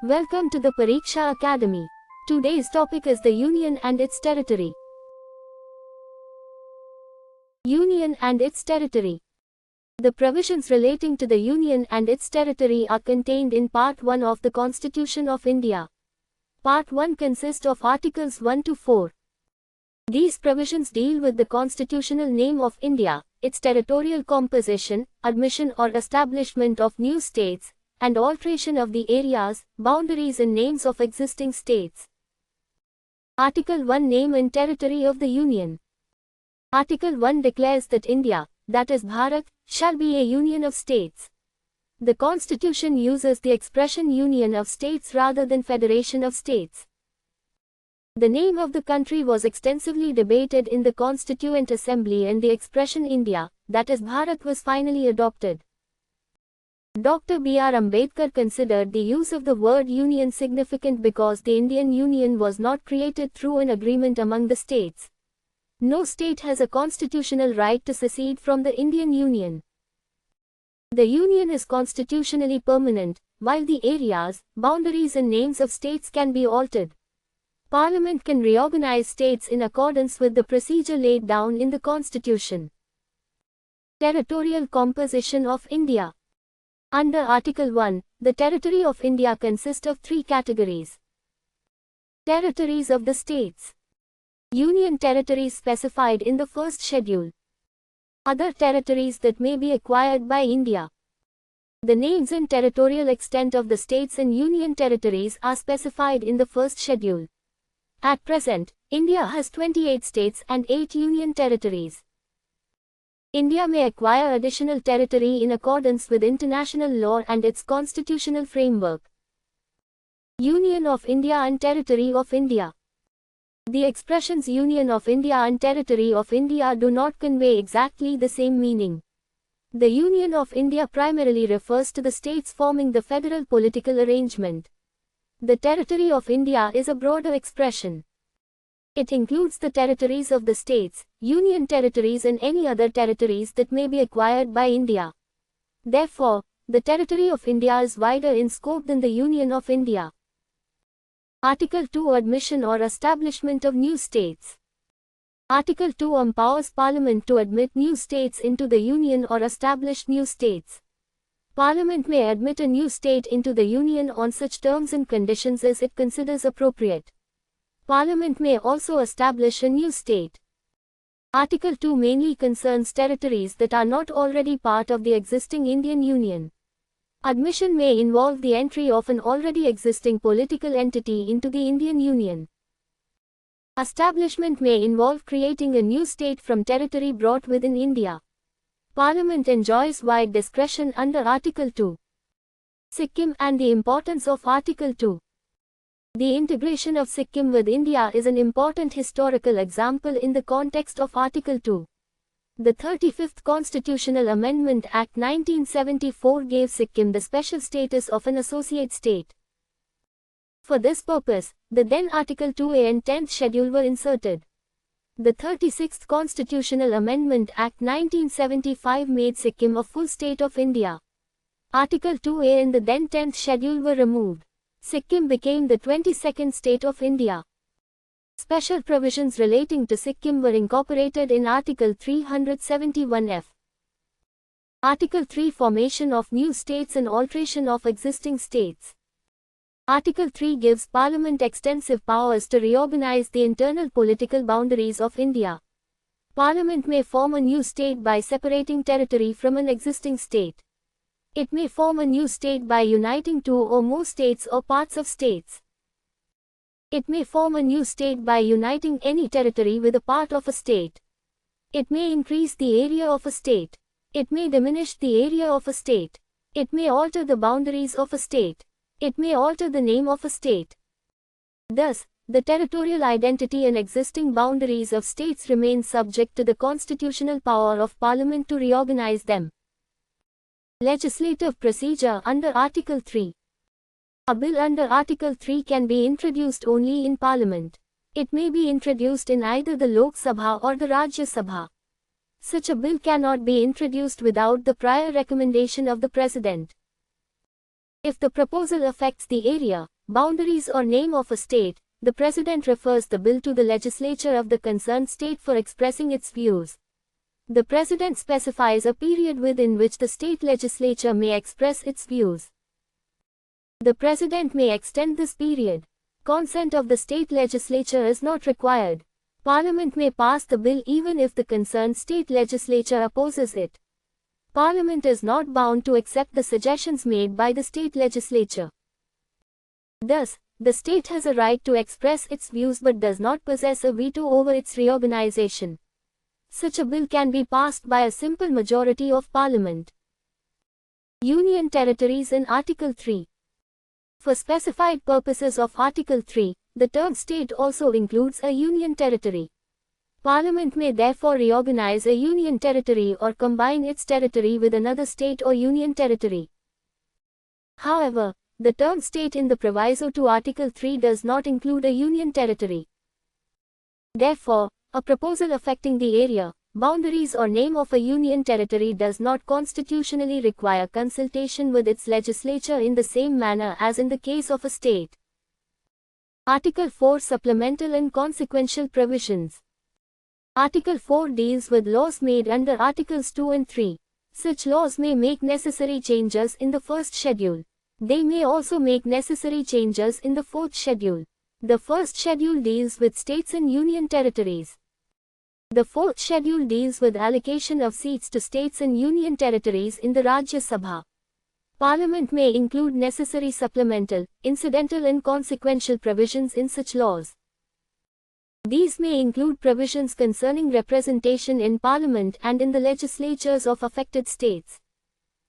Welcome to the Pariksha Academy. Today's topic is the Union and its territory. Union and its territory. The provisions relating to the Union and its territory are contained in Part 1 of the Constitution of India. Part 1 consists of Articles 1 to 4. These provisions deal with the constitutional name of India, its territorial composition, admission or establishment of new states, and alteration of the areas, boundaries and names of existing states. Article 1 Name and Territory of the Union. Article 1 declares that India, that is Bharat, shall be a union of states. The Constitution uses the expression Union of States rather than Federation of States. The name of the country was extensively debated in the Constituent Assembly and the expression India, that is Bharat, was finally adopted. Dr. B.R. Ambedkar considered the use of the word union significant because the Indian Union was not created through an agreement among the states. No state has a constitutional right to secede from the Indian Union. The Union is constitutionally permanent, while the areas, boundaries and names of states can be altered. Parliament can reorganize states in accordance with the procedure laid down in the Constitution. Territorial composition of India. Under Article 1, the territory of India consists of three categories. Territories of the states. Union territories specified in the first schedule. Other territories that may be acquired by India. The names and territorial extent of the states and union territories are specified in the first schedule. At present, India has 28 states and 8 union territories. India may acquire additional territory in accordance with international law and its constitutional framework. Union of India and Territory of India. The expressions Union of India and Territory of India do not convey exactly the same meaning. The Union of India primarily refers to the states forming the federal political arrangement. The Territory of India is a broader expression. It includes the territories of the states, union territories and any other territories that may be acquired by India. Therefore, the territory of India is wider in scope than the Union of India. Article 2 Admission or establishment of new states. Article 2 empowers Parliament to admit new states into the Union or establish new states. Parliament may admit a new state into the Union on such terms and conditions as it considers appropriate. Parliament may also establish a new state. Article 2 mainly concerns territories that are not already part of the existing Indian Union. Admission may involve the entry of an already existing political entity into the Indian Union. Establishment may involve creating a new state from territory brought within India. Parliament enjoys wide discretion under Article 2. Sikkim and the importance of Article 2. The integration of Sikkim with India is an important historical example in the context of Article 2. The 35th Constitutional Amendment Act 1974 gave Sikkim the special status of an associate state. For this purpose, the then Article 2A and 10th Schedule were inserted. The 36th Constitutional Amendment Act 1975 made Sikkim a full state of India. Article 2A and the then 10th Schedule were removed. Sikkim became the 22nd state of India. Special provisions relating to Sikkim were incorporated in Article 371F. Article 3 Formation of new states and alteration of existing states. Article 3 gives Parliament extensive powers to reorganize the internal political boundaries of India. Parliament may form a new state by separating territory from an existing state. It may form a new state by uniting two or more states or parts of states. It may form a new state by uniting any territory with a part of a state. It may increase the area of a state. It may diminish the area of a state. It may alter the boundaries of a state. It may alter the name of a state. Thus, the territorial identity and existing boundaries of states remain subject to the constitutional power of Parliament to reorganize them. Legislative procedure under Article 3. A bill under Article 3 can be introduced only in Parliament. It may be introduced in either the Lok Sabha or the Rajya Sabha. Such a bill cannot be introduced without the prior recommendation of the President. If the proposal affects the area, boundaries or name of a state, the President refers the bill to the legislature of the concerned state for expressing its views. The President specifies a period within which the state legislature may express its views. The President may extend this period. Consent of the state legislature is not required. Parliament may pass the bill even if the concerned state legislature opposes it. Parliament is not bound to accept the suggestions made by the state legislature. Thus, the state has a right to express its views but does not possess a veto over its reorganization. Such a bill can be passed by a simple majority of Parliament. Union territories in Article 3. For specified purposes of Article 3, the term state also includes a union territory. Parliament may therefore reorganize a union territory or combine its territory with another state or union territory. However, the term state in the proviso to Article 3 does not include a union territory. Therefore, a proposal affecting the area, boundaries or name of a union territory does not constitutionally require consultation with its legislature in the same manner as in the case of a state. Article 4 Supplemental and Consequential Provisions. Article 4 deals with laws made under Articles 2 and 3. Such laws may make necessary changes in the first schedule. They may also make necessary changes in the fourth schedule. The first schedule deals with states and union territories. The fourth schedule deals with allocation of seats to states and union territories in the Rajya Sabha. Parliament may include necessary supplemental, incidental and consequential provisions in such laws. These may include provisions concerning representation in Parliament and in the legislatures of affected states.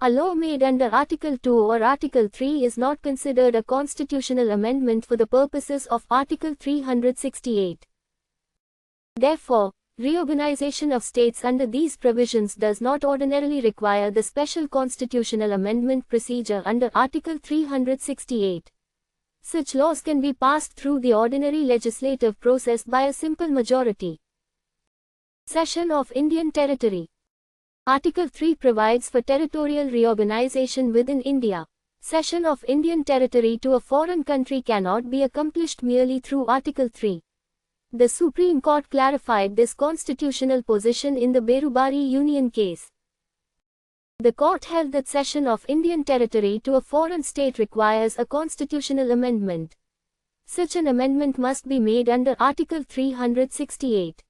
A law made under Article 2 or Article 3 is not considered a constitutional amendment for the purposes of Article 368. Therefore, reorganization of states under these provisions does not ordinarily require the special constitutional amendment procedure under Article 368. Such laws can be passed through the ordinary legislative process by a simple majority. Cession of Indian territory. Article 3 provides for territorial reorganization within India. Cession of Indian territory to a foreign country cannot be accomplished merely through Article 3. The Supreme Court clarified this constitutional position in the Berubari Union case. The court held that cession of Indian territory to a foreign state requires a constitutional amendment. Such an amendment must be made under Article 368.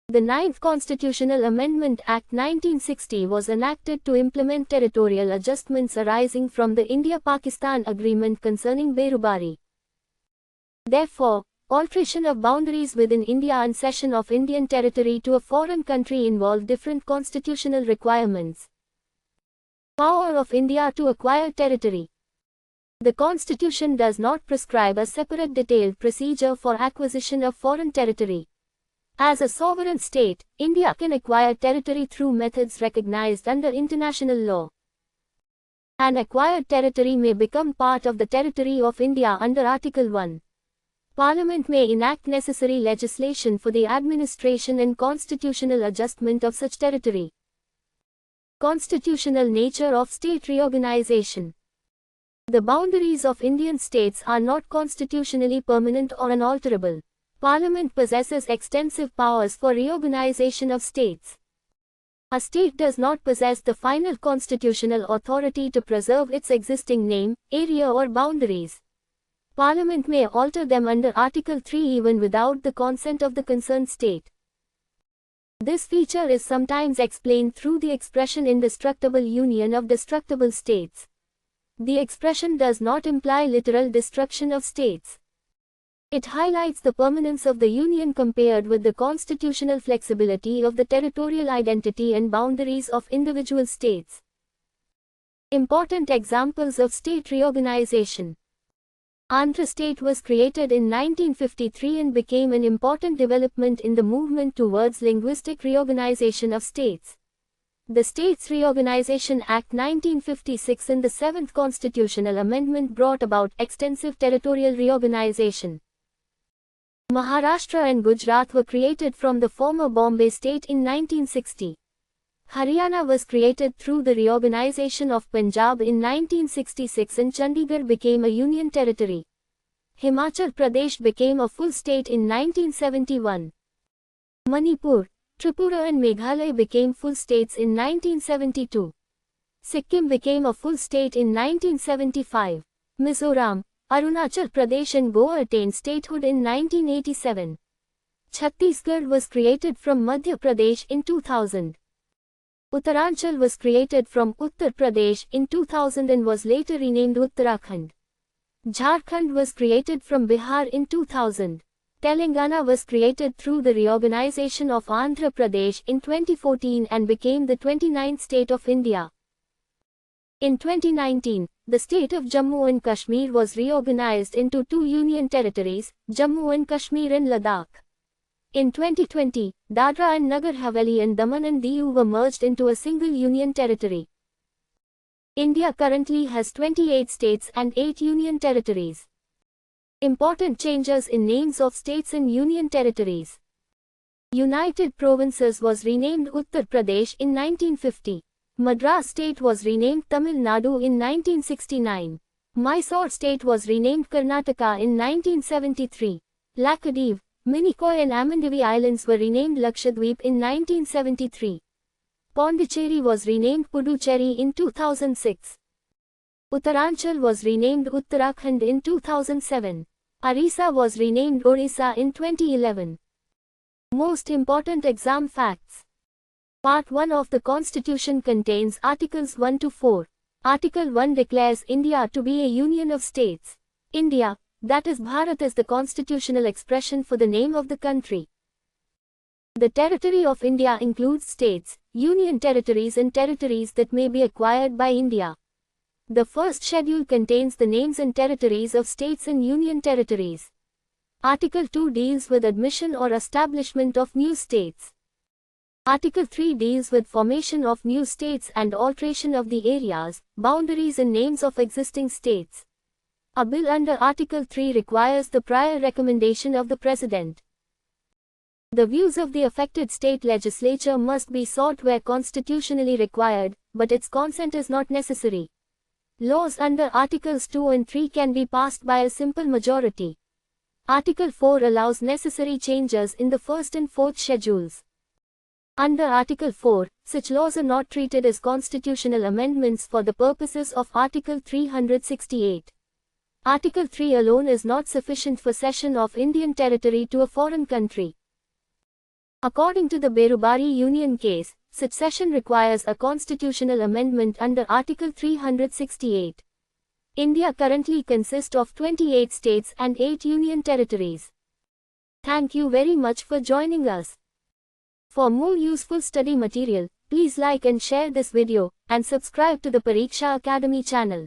The 9th Constitutional Amendment Act 1960 was enacted to implement territorial adjustments arising from the India-Pakistan Agreement concerning Berubari. Therefore, alteration of boundaries within India and cession of Indian territory to a foreign country involve different constitutional requirements. Power of India to acquire territory. The Constitution does not prescribe a separate detailed procedure for acquisition of foreign territory. As a sovereign state, India can acquire territory through methods recognized under international law. An acquired territory may become part of the territory of India under Article 1. Parliament may enact necessary legislation for the administration and constitutional adjustment of such territory. Constitutional nature of state reorganization. The boundaries of Indian states are not constitutionally permanent or unalterable. Parliament possesses extensive powers for reorganization of states. A state does not possess the final constitutional authority to preserve its existing name, area or boundaries. Parliament may alter them under Article 3 even without the consent of the concerned state. This feature is sometimes explained through the expression indestructible union of destructible states. The expression does not imply literal destruction of states. It highlights the permanence of the union compared with the constitutional flexibility of the territorial identity and boundaries of individual states. Important examples of state reorganization. Andhra State was created in 1953 and became an important development in the movement towards linguistic reorganization of states. The States Reorganization Act 1956 and the 7th Constitutional Amendment brought about extensive territorial reorganization. Maharashtra and Gujarat were created from the former Bombay state in 1960. Haryana was created through the reorganization of Punjab in 1966 and Chandigarh became a union territory. Himachal Pradesh became a full state in 1971. Manipur, Tripura and Meghalaya became full states in 1972. Sikkim became a full state in 1975. Mizoram, Arunachal Pradesh and Goa attained statehood in 1987. Chhattisgarh was created from Madhya Pradesh in 2000. Uttaranchal was created from Uttar Pradesh in 2000 and was later renamed Uttarakhand. Jharkhand was created from Bihar in 2000. Telangana was created through the reorganization of Andhra Pradesh in 2014 and became the 29th state of India. In 2019, the state of Jammu and Kashmir was reorganized into two union territories, Jammu and Kashmir and Ladakh. In 2020, Dadra and Nagar Haveli and Daman and Diu were merged into a single union territory. India currently has 28 states and 8 union territories. Important changes in names of states and union territories. United Provinces was renamed Uttar Pradesh in 1950. Madras state was renamed Tamil Nadu in 1969. Mysore state was renamed Karnataka in 1973. Lakshadweep, Minicoy and Amandivi Islands were renamed Lakshadweep in 1973. Pondicherry was renamed Puducherry in 2006. Uttaranchal was renamed Uttarakhand in 2007. Orissa was renamed Odisha in 2011. Most important exam facts. Part 1 of the Constitution contains Articles 1 to 4. Article 1 declares India to be a union of states. India, that is Bharat, is the constitutional expression for the name of the country. The territory of India includes states, union territories and territories that may be acquired by India. The first schedule contains the names and territories of states and union territories. Article 2 deals with admission or establishment of new states. Article 3 deals with formation of new states and alteration of the areas, boundaries and names of existing states. A bill under Article 3 requires the prior recommendation of the President. The views of the affected state legislature must be sought where constitutionally required, but its consent is not necessary. Laws under Articles 2 and 3 can be passed by a simple majority. Article 4 allows necessary changes in the first and fourth schedules. Under Article 4, such laws are not treated as constitutional amendments for the purposes of Article 368. Article 3 alone is not sufficient for cession of Indian territory to a foreign country. According to the Berubari Union case, such cession requires a constitutional amendment under Article 368. India currently consists of 28 states and 8 union territories. Thank you very much for joining us. For more useful study material, please like and share this video, and subscribe to the Pariksha Academy channel.